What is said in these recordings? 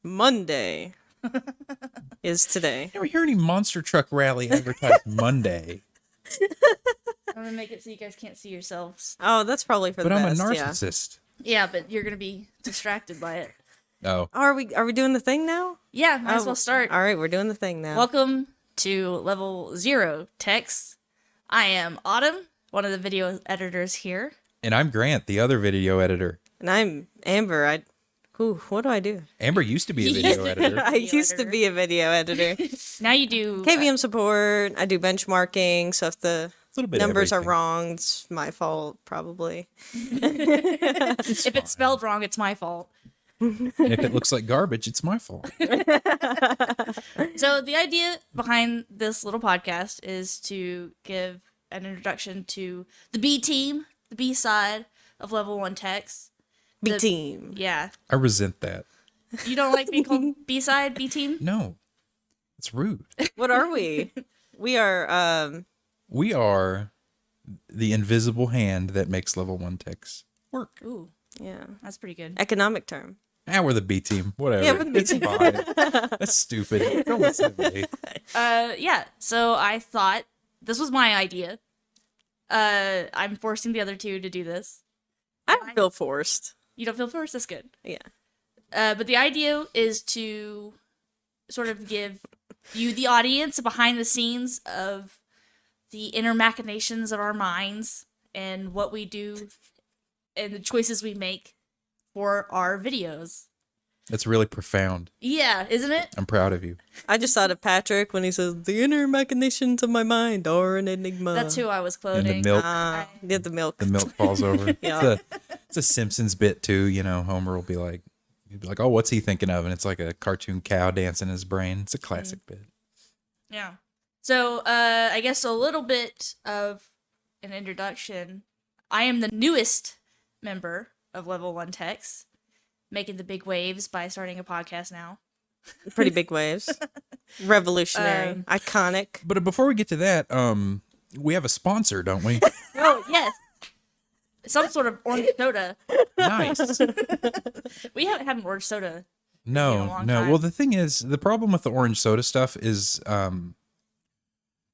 Monday is today. I never hear any monster truck rally advertised Monday. I'm going to make it so you guys can't see yourselves. Oh, that's probably for But the I'm best. a Yeah. narcissist. Yeah, but you're going to be distracted by it. Oh. Are we doing the thing now? Yeah, might as well start. All right, we're doing the thing now. Welcome to Level 0 Text. I am Autumn, one of the video editors here. And I'm Grant, the other video editor. And I'm Amber. What do I do? Amber used to be a video editor. I used to be a video editor. Now you do... KVM support. I do benchmarking. So if the Little bit numbers are everything. wrong, it's my fault, probably. if it's spelled wrong, it's my fault. And if it looks like garbage, it's my fault. So the idea behind this little podcast is to give an introduction to the B team, the B side of Level 1 Text. B team. Yeah. I resent that. You don't like being called B side, B team? No. It's rude. What are we? We are We are the invisible hand that makes level 1 techs work. Ooh, yeah, that's pretty good. economic term. Ah, we're the B team. Whatever. Yeah, we're the B It's team. fine. That's stupid. Don't listen to me. Yeah, so I thought this was my idea. I'm forcing the other two to do this. I don't feel forced. You don't feel forced? That's good. Yeah. But the idea is to sort of give you, the audience, a behind the scenes of the inner machinations of our minds and what we do and the choices we make for our videos. That's really profound. Yeah, isn't it? I'm proud of you. I just thought of Patrick when he says, "The inner machinations of my mind are an enigma." That's who I was And quoting. the milk, Did the milk. the milk falls over. Yeah. It's a Simpsons bit too. You know, Homer will be like, "Oh, what's he thinking of?" And it's like a cartoon cow dancing in his brain. It's a classic bit. Yeah. So, I guess a little bit of an introduction. I am the newest member of Level 1 Techs, making the big waves by starting a podcast now. Pretty big waves. Revolutionary. Iconic. But before we get to that, we have a sponsor, don't we? Oh, yes. Some sort of orange soda. Nice. We haven't had an orange soda. No. long time. Well, the thing is, the problem with the orange soda stuff is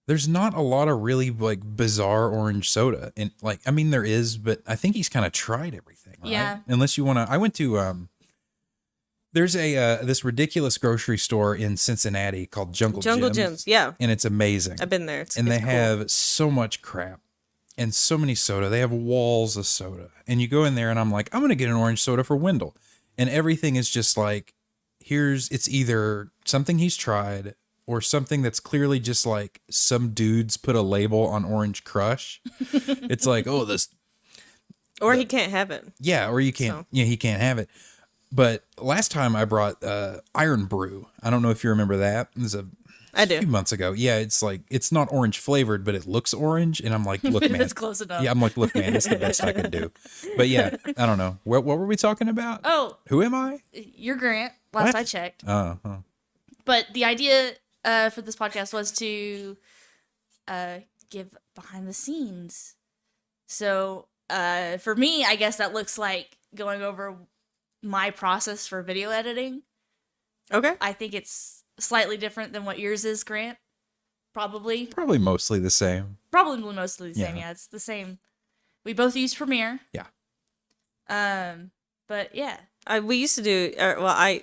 there's not a lot of really like bizarre orange soda. And like, I mean, there is, but I think he's kind of tried everything, right? Yeah. Unless you want to, I went to, there's this ridiculous grocery store in Cincinnati called Jungle Gyms. Yeah. And it's amazing. I've been there. And it's they cool. have so much crap and so many soda. They have walls of soda. And you go in there and I'm like, I'm going to get an orange soda for Wendell. And everything is just like, it's either something he's tried or something that's clearly just like some dudes put a label on Orange Crush. It's like, oh, this. Or he can't have it. Yeah, or you can't. So. Yeah, he can't have it. But last time I brought Iron Brew. I don't know if you remember that. It was I do. a few months ago. Yeah, it's like, it's not orange flavored, but it looks orange. And I'm like, look, man. It's close enough. Yeah, I'm like, look, man, it's the best I can do. But yeah, I don't know. What were we talking about? Oh, Who am I? you're Grant, last What? I checked. Oh. But the idea for this podcast was to give behind the scenes. So for me, I guess that looks like going over my process for video editing. Okay. I think it's slightly different than what yours is, Grant. Probably. Probably mostly the same. Probably mostly the same. Yeah. Yeah, it's the same. We both use Premiere. Yeah. But yeah. We used to do, I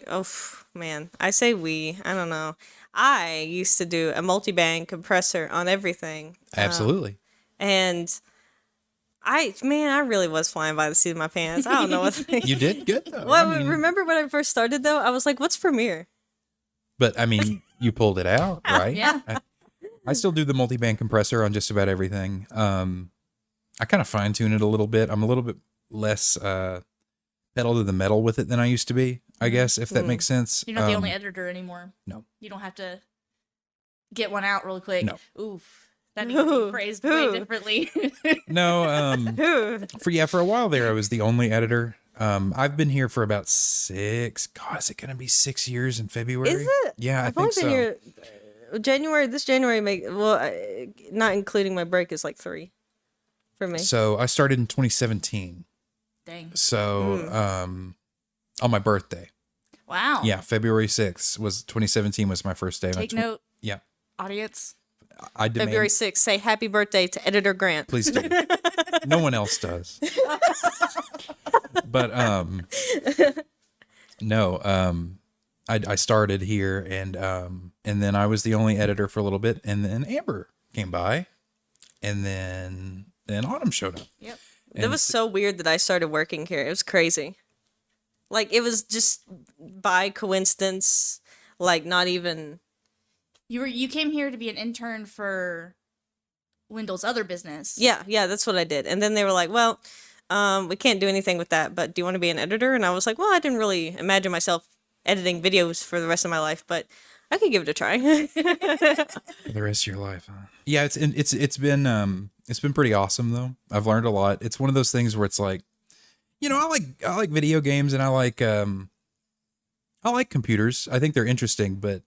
say we, I don't know. I used to do a multi-band compressor on everything. Absolutely. And I really was flying by the seat of my pants. I don't know what. You did good though. Well, I mean, remember when I first started though? I was like, "What's Premiere?" but I mean, you pulled it out, right? Yeah. I still do the multi-band compressor on just about everything. I kind of fine tune it a little bit. I'm a little bit less pedal to the metal with it than I used to be, I guess, if that makes sense. You're not the only editor anymore. No. You don't have to get one out really quick. No. Oof. That needs to be phrased way differently. No, Who? for a while there, I was the only editor. I've been here for about 6. God, is it going to be 6 years in February? Is it? Yeah, I I've think only so. been here. This January not including my break is like 3 for me. So I started in 2017. Dang. So on my birthday. Wow. Yeah, February 6th was 2017 was my first day. Take note, Yeah, audience. I demand. February 6th, say happy birthday to Editor Grant. Please do. No one else does. But no, I started here and then I was the only editor for a little bit, and then Amber came by, and then Autumn showed up. Yep. It was so weird that I started working here. It was crazy. Like, it was just by coincidence, like, not even... You came here to be an intern for Wendell's other business. Yeah, that's what I did. And then they were like, well, we can't do anything with that, but do you want to be an editor? And I was like, well, I didn't really imagine myself editing videos for the rest of my life, but I could give it a try. For the rest of your life, huh? Yeah, it's been pretty awesome though. I've learned a lot. It's one of those things where it's like, I like video games, and I like computers. I think they're interesting, but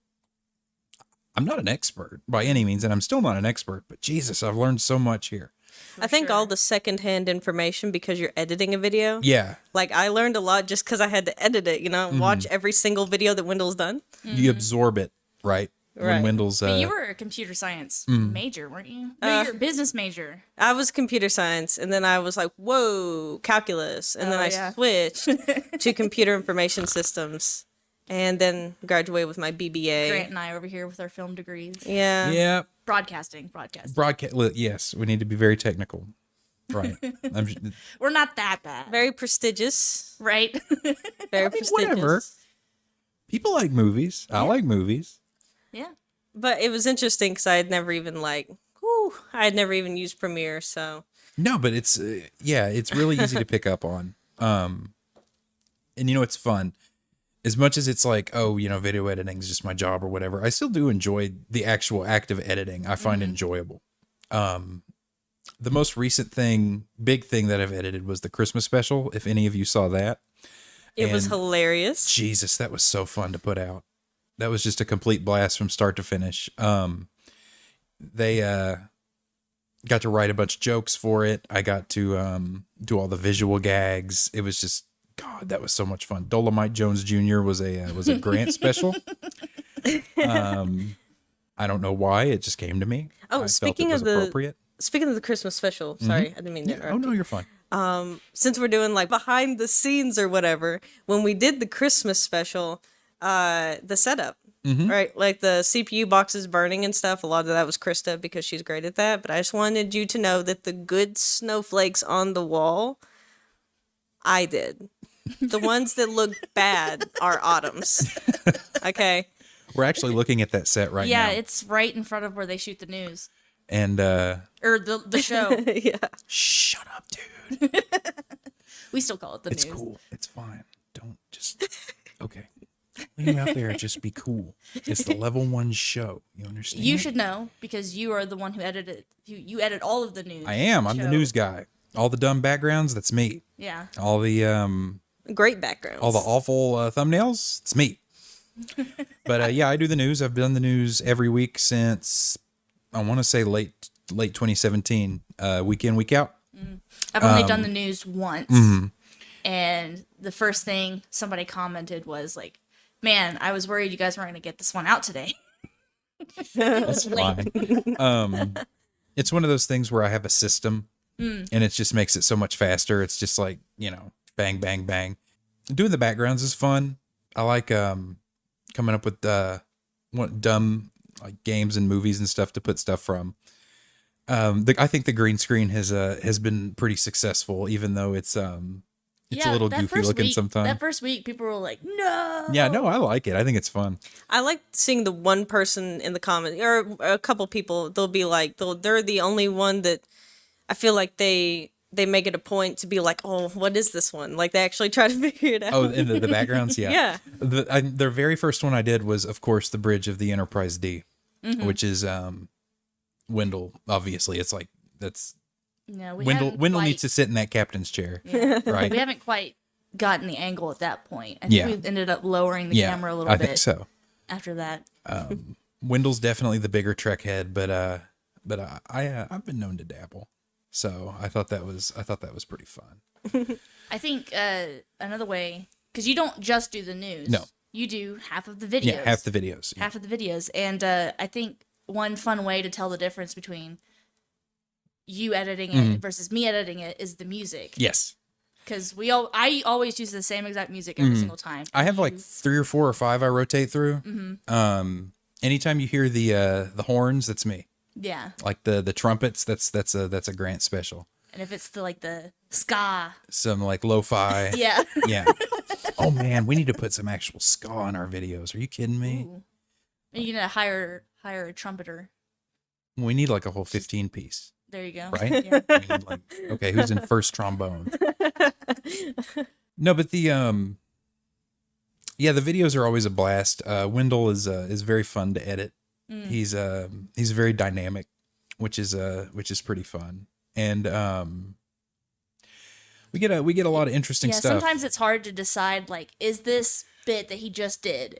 I'm not an expert by any means, and I'm still not an expert, but Jesus, I've learned so much here. I think sure. all the secondhand information, because you're editing a video. Yeah. Like, I learned a lot just because I had to edit it, watch every single video that Wendell's done. You absorb it, right? When Right. Wendell's But you were a computer science major, weren't you? No, you're a business major. I was computer science, and then I was like, whoa, calculus. And then I yeah. switched to computer information systems, and then graduated with my BBA. Grant and I over here with our film degrees. Yeah. yeah. Broadcasting. Broadcast. Yes, we need to be very technical. Right. We're not that bad. Very prestigious. Right? Very prestigious. whatever. People like movies. I like movies. Yeah. But it was interesting because I had never even I had never even used Premiere, so. No, but it's it's really easy to pick up on. And it's fun. As much as it's like, video editing is just my job or whatever, I still do enjoy the actual act of editing. I find enjoyable. The most recent big thing that I've edited was the Christmas special. If any of you saw that, It was And hilarious. Jesus, that was so fun to put out. That was just a complete blast from start to finish. They got to write a bunch of jokes for it. I got to do all the visual gags. It was just, God, that was so much fun. Dolomite Jones Jr. was a Grant special. I don't know why, it just came to me. Oh, I speaking felt it of was the appropriate. Speaking of the Christmas special, sorry, I didn't mean to interrupt. Oh no, you're fine. Since we're doing like behind the scenes or whatever, when we did the Christmas special, the setup, right? Like the CPU boxes burning and stuff, a lot of that was Krista because she's great at that. But I just wanted you to know that the good snowflakes on the wall, I did. The ones that look bad are Autumn's. Okay. We're actually looking at that set right Yeah, now. it's right in front of where they shoot the news. And Or the show. Yeah. shut up, dude. We still call it the It's news. cool. It's fine. Don't just okay. When you're out there, just be cool. It's the level 1 show. You understand? You should know because you are the one who edited. You edit all of the news. I am. I'm the show. news guy. All the dumb backgrounds, that's me. Yeah. All the Great backgrounds. all the awful thumbnails, it's me. But I do the news. I've done the news every week since I want to say late 2017. Week in, week out. I've only done the news once. And the first thing somebody commented was like, man, I was worried you guys weren't going to get this one out today. That's fine. It's one of those things where I have a system and it just makes it so much faster. It's just like, bang, bang, bang. Doing the backgrounds is fun. I like coming up with dumb like games and movies and stuff to put stuff from. I think the green screen has been pretty successful, even though it's a little that goofy first looking week- sometimes. That first week, people were like, no. Yeah, no, I like it. I think it's fun. I like seeing the one person in the comment or a couple people. They'll be like, they're the only one that I feel like they make it a point to be like, oh, what is this one? Like they actually try to figure it out. Oh, in the backgrounds, yeah. Yeah. The very first one I did was, of course, the bridge of the Enterprise D, which is Wendell. Obviously, it's like that's No, we Wendell. haven't Wendell quite- needs to sit in that captain's chair, Yeah. right? We haven't quite gotten the angle at that point. I think Yeah. we ended up lowering the camera a little I bit think so. after that. Wendell's definitely the bigger Trek head, but I've been known to dabble, so I thought that was pretty fun. I think another way, because you don't just do the news. No. you do half of the videos. Yeah, half the videos. Yeah. Half of the videos. And I think one fun way to tell the difference between you editing it versus me editing it is the music. Yes. Because I always use the same exact music every single time. I have like 3 or 4 or 5 I rotate through. Anytime you hear the horns, that's me. Yeah. Like the trumpets, that's a Grant special. And if it's the ska. Some like lo-fi. Yeah. Yeah. Oh man, we need to put some actual ska in our videos. Are you kidding me? Ooh. You need to hire a trumpeter. We need like a whole 15 piece. There you go. Right? Yeah. We need like, okay, who's in first trombone? No, but the videos are always a blast. Wendell is very fun to edit. He's very dynamic, which is pretty fun. And we get a lot of interesting stuff. Sometimes it's hard to decide, like, is this bit that he just did,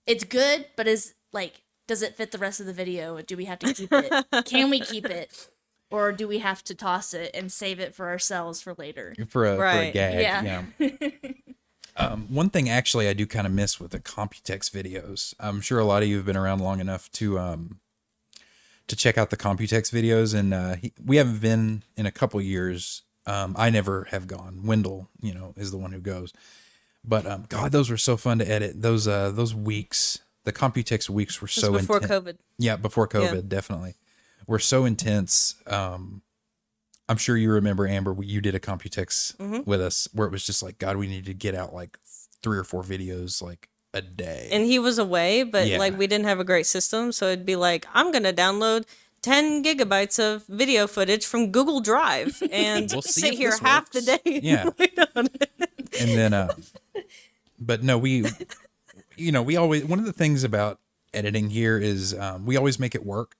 it's good, but does it fit the rest of the video? Do we have to keep it? Can we keep it? Or do we have to toss it and save it for ourselves for later? For a gag. Yeah. One thing actually I do kind of miss with the Computex videos. I'm sure a lot of you have been around long enough to check out the Computex videos, and we haven't been in a couple years. I never have gone. Wendell, is the one who goes. But God, those were so fun to edit. Those weeks, the Computex weeks were so before intense. COVID. Yeah, before COVID, definitely. Were so intense. I'm sure you remember, Amber, you did a Computex with us where it was just like, God, we need to get out like 3 or 4 videos like a day. And he was away, but like we didn't have a great system, so it'd be like, I'm gonna download 10 gigabytes of video footage from Google Drive and We'll see sit if here this half works. the day. Yeah. And then, but no, we always, one of the things about editing here is we always make it work.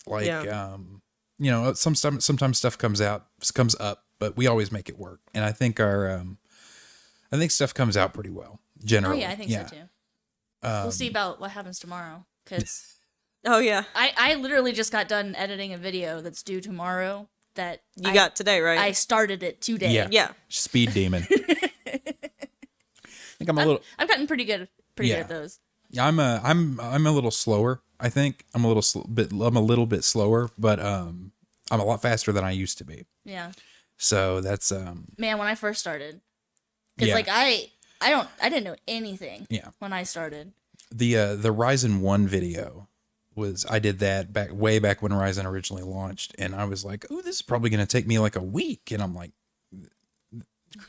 Like, sometimes stuff comes up, but we always make it work. And I think I think stuff comes out pretty well, generally. Oh, yeah, I think so too. We'll see about what happens tomorrow. Because Oh, yeah. I literally just got done editing a video that's due tomorrow that You got today, right? I started it today. Yeah. Yeah. Speed demon. I think I've gotten pretty good at those. I'm a little slower. I think I'm a little bit slower, but I'm a lot faster than I used to be. Yeah. So that's Man, when I first started, because like I didn't know anything. Yeah. When I started. The Ryzen 1 video I did that way back when Ryzen originally launched, and I was like, oh, this is probably going to take me like a week, and I'm like,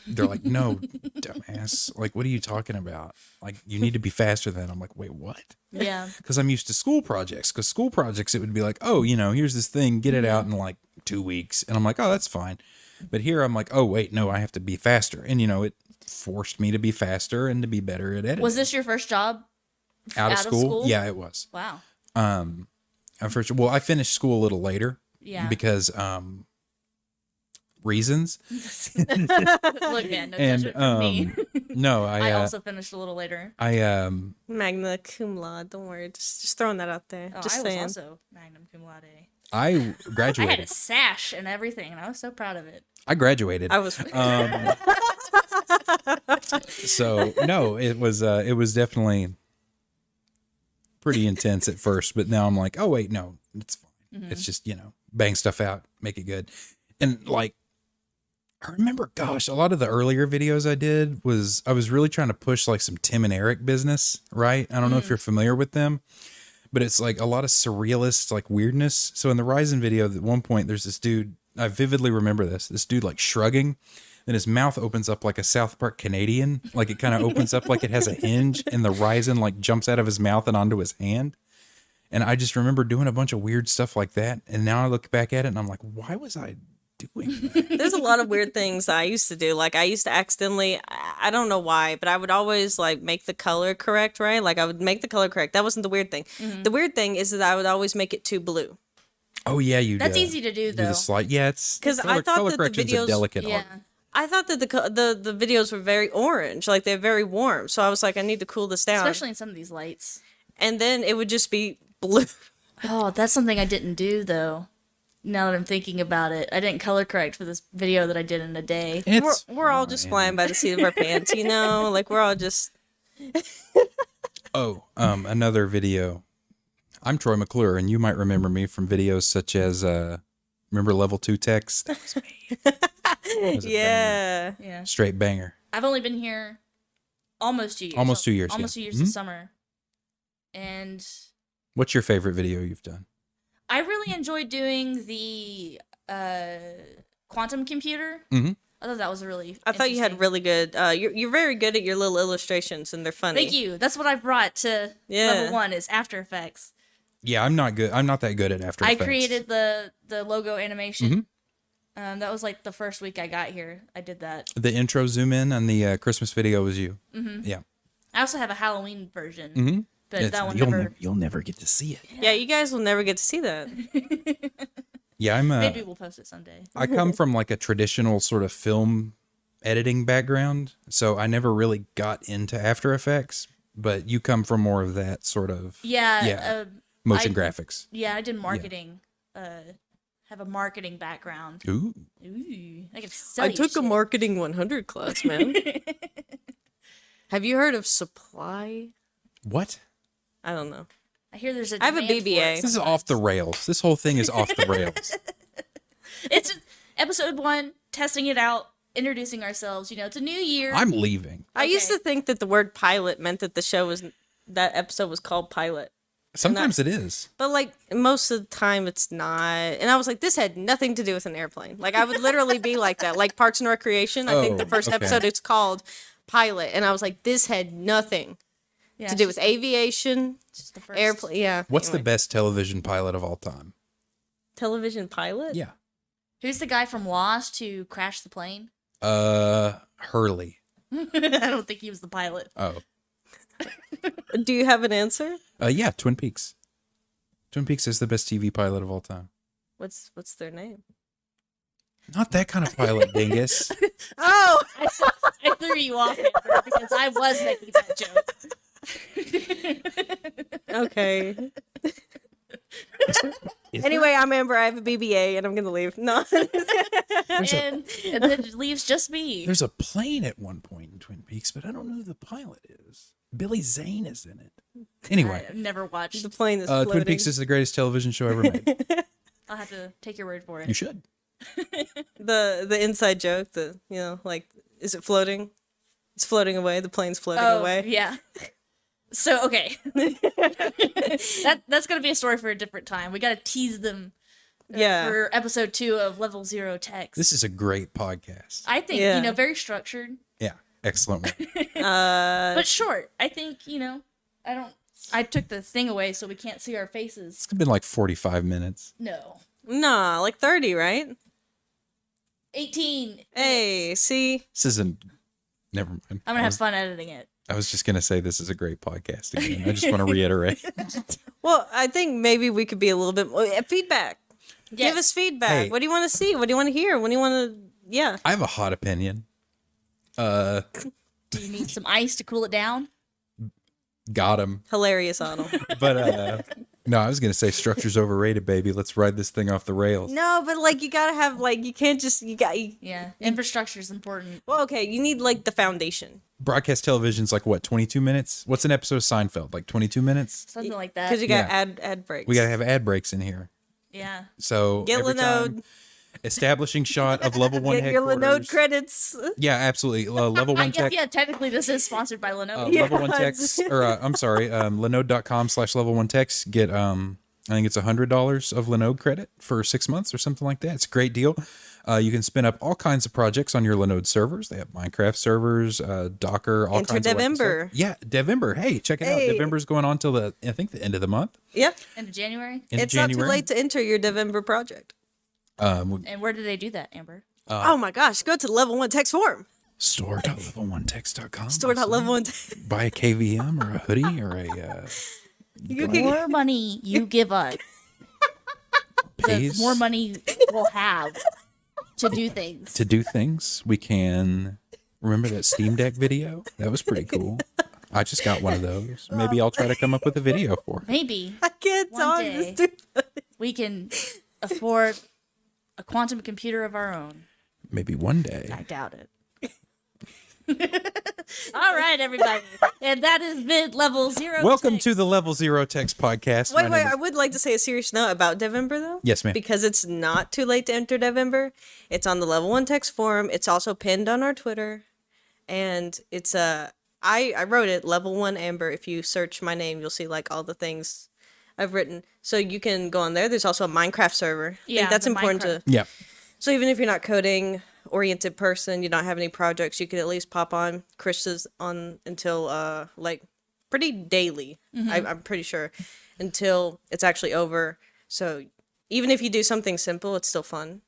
they're like, no, dumbass, like, what are you talking about? Like, you need to be faster than. I'm like, wait, what? Yeah. Because I'm used to school projects. Because school projects, it would be like, oh, here's this thing, get it out in like 2 weeks, and I'm like, oh, that's fine. But here I'm like, oh, wait, no, I have to be faster, and it forced me to be faster and to be better at editing. Was this your first job out of school? Yeah, it was. Wow. I finished school a little later. Yeah. Because reasons. Look, man, no judgment from me. No, I also finished a little later. Magna cum laude. Don't worry. Just throwing that out there. Oh, just I saying. was also magnum cum laude. I graduated. I had a sash and everything, and I was so proud of it. I graduated. I was. So no, it was definitely pretty intense at first, but now I'm like, oh wait, no, it's fine. It's just, bang stuff out, make it good. And like, I remember, gosh, a lot of the earlier videos I did I was really trying to push like some Tim and Eric business, right? I don't know if you're familiar with them, but it's like a lot of surrealist, like weirdness. So in the Ryzen video, at one point, there's this dude, I vividly remember this dude like shrugging, and his mouth opens up like a South Park Canadian. Like it kind of opens up like it has a hinge, and the Ryzen like jumps out of his mouth and onto his hand. And I just remember doing a bunch of weird stuff like that. And now I look back at it and I'm like, why was I doing that? There's a lot of weird things I used to do. Like I used to accidentally, I don't know why, but I would always like make the color correct, right? Like I would make the color correct. That wasn't the weird thing. The weird thing is that I would always make it too blue. Oh yeah, That's easy to do though. Do the slide. Yeah, it's because I thought color that the correction's a videos, delicate art. I thought that the videos were very orange, like they're very warm. So I was like, I need to cool this down, especially in some of these lights. And then it would just be blue. Oh, that's something I didn't do though. Now that I'm thinking about it, I didn't color correct for this video that I did in a day. We're all just flying by the seat of our pants, Like we're all just. Oh, another video. I'm Troy McClure, and you might remember me from videos such as, remember Level 2 Text? That was me. That was a banger. Yeah. Straight banger. I've only been here almost 2 years. Almost 2 years, Almost yeah. 2 years this summer. And What's your favorite video you've done? I really enjoyed doing the quantum computer. Mhm. I thought that was a really I thought you had interesting- really good. You're very good at your little illustrations, and they're funny. Thank you. That's what I brought to level 1 is After Effects. Yeah, I'm not good. I'm not that good at After Effects. I created the logo animation. That was like the first week I got here. I did that. The intro zoom in on the Christmas video was you. Yeah. I also have a Halloween version, but It's- that one you'll never get to see it. Yeah, you guys will never get to see that. Yeah, I'm Maybe we'll post it someday. I come from like a traditional sort of film editing background, so I never really got into After Effects, but you come from more of that sort of Yeah. motion I- graphics. Yeah, I did marketing. Have a marketing background. Ooh. Ooh, I can sell I you took a shit. marketing 100 class, man. Have you heard of supply? What? I don't know. I hear there's a I have a demand for BBA. it This is off the rails. This whole thing is off the rails. It's just episode 1, testing it out, introducing ourselves. You know, it's a new year. I'm leaving. I used Okay. to think that the word pilot meant that that episode was called pilot. Sometimes it is. But like most of the time it's not. And I was like, this had nothing to do with an airplane. Like I would literally be like that. Like Parks and Recreation. I think the Oh, first okay. episode it's called Pilot. And I was like, this had nothing Yeah, to it's do with aviation, just the first airplane. Yeah. What's the Anyway. best television pilot of all time? Television pilot? Yeah. Who's the guy from Lost who crashed the plane? Hurley. I don't think he was the pilot. Oh. Do you have an answer? Yeah, Twin Peaks. Twin Peaks is the best TV pilot of all time. What's their name? Not that kind of pilot, dingus. Oh, I threw you off Amber, because I was making that joke. okay. Is Anyway, I'm Amber. I have a BBA, and I'm gonna leave. No. and then it leaves just me. There's a plane at one point in Twin Peaks, but I don't know who the pilot is. Billy Zane is in it. Anyway, I've never watched. The plane is floating. Twin Peaks is the greatest television show ever made. I'll have to take your word for it. You should. the inside joke. Like, is it floating? It's floating away. The plane's floating away. Yeah. So okay, that's gonna be a story for a different time. We gotta tease them. Yeah. For episode 2 of Level 0 Text. This is a great podcast. I think Yeah. very structured, Yeah, excellent one. but short. I think I took the thing away so we can't see our faces. It's been like 45 minutes. No. Nah, like 30, right? 18. Hey, see? This isn't. Never mind. I'm gonna have fun editing it. I was just gonna say this is a great podcast again. I just want to reiterate. Well, I think maybe we could be a little bit more feedback. Give Yes. us feedback. Hey. What do you want to see? What do you want to hear? What do you want to? Yeah. I have a hot opinion. Do you need some ice to cool it down? Got him. Hilarious, Otto. But no, I was gonna say structure's overrated, baby. Let's ride this thing off the rails. No, but like you gotta have you can't just Yeah. Infrastructure is important. well, okay, you need like the foundation Broadcast television's like what, 22 minutes? What's an episode of Seinfeld? Like 22 minutes? Something like that. because you got Yeah. ad breaks. We gotta have ad breaks in here. Yeah. So Get every Linode. time, establishing shot of level 1 Get your headquarters. Linode credits. Yeah, absolutely. Level I 1 guess, tech. yeah, technically this is sponsored by Lenovo. Yeah. Level 1 techs, or I'm sorry, Linode.com/level 1 techs get I think it's $100 of Linode credit for 6 months or something like that. It's a great deal. You can spin up all kinds of projects on your Linode servers. They have Minecraft servers, Docker, all Enter kinds of wacky Devember. stuff. Yeah, Devember. Hey, check it Hey. out. Devember's going on till I think the end of the month. Yep. End of January. Into It's not January. too late to enter your Devember project. And where do they do that, Amber? Oh my gosh, go to the Level 1 Text forum. Store.level1text.com. Store.level1. Buy a KVM or a hoodie or a You The can more money you give us, the pays more money we'll have to do things. to do things. We can remember that Steam Deck video. That was pretty cool. I just got one of those. Maybe I'll try to come up with a video for it. Maybe I can't One talk. day. This dude. we can afford a quantum computer of our own. Maybe one day. I doubt it. All right, everybody. And that is mid-level zero. Welcome text. to the Level Zero Text podcast. Wait, My wait. name is- I would like to say a serious note about Devember, though. Yes, ma'am. Because it's not too late to enter Devember. It's on the Level 1 text forum. It's also pinned on our Twitter. And it's I wrote it, Level 1 Amber. If you search my name, you'll see like all the things I've written. So you can go on there. There's also a Minecraft server. I think that's the important Minecraft. to... Yeah. So even if you're not coding oriented person, you don't have any projects, you can at least pop on Krista's on until like pretty daily. I'm pretty sure until it's actually over. So even if you do something simple, it's still fun.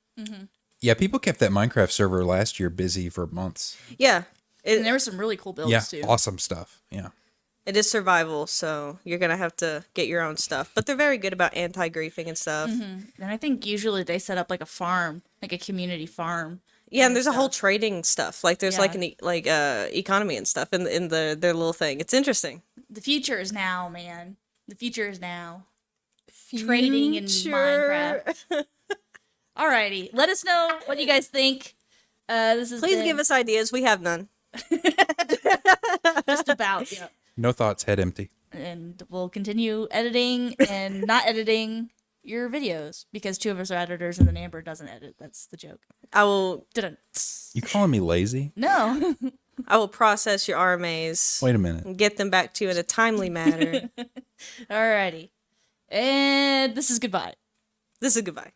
Yeah, people kept that Minecraft server last year busy for months. Yeah, And there were some really cool builds, Yeah, too. awesome stuff. Yeah. it is survival, so you're gonna have to get your own stuff. But they're very good about anti-griefing and stuff. And I think usually they set up like a farm, like a community farm. Yeah, and there's a whole trading stuff. Like there's like Yeah. an economy and stuff in their little thing. It's interesting. The future is now, man. The future is now. Trading in Minecraft. Alrighty. Let us know what you guys think. This is Please give us ideas. We have none. just about. Yeah. No thoughts, head empty. And we'll continue editing and not editing your videos because two of us are editors and then Amber doesn't edit. That's the joke. I will Didn't. You calling me lazy? No. I will process your RMAs Wait a minute. and get them back to you in a timely manner. Alrighty. And this is goodbye. This is goodbye.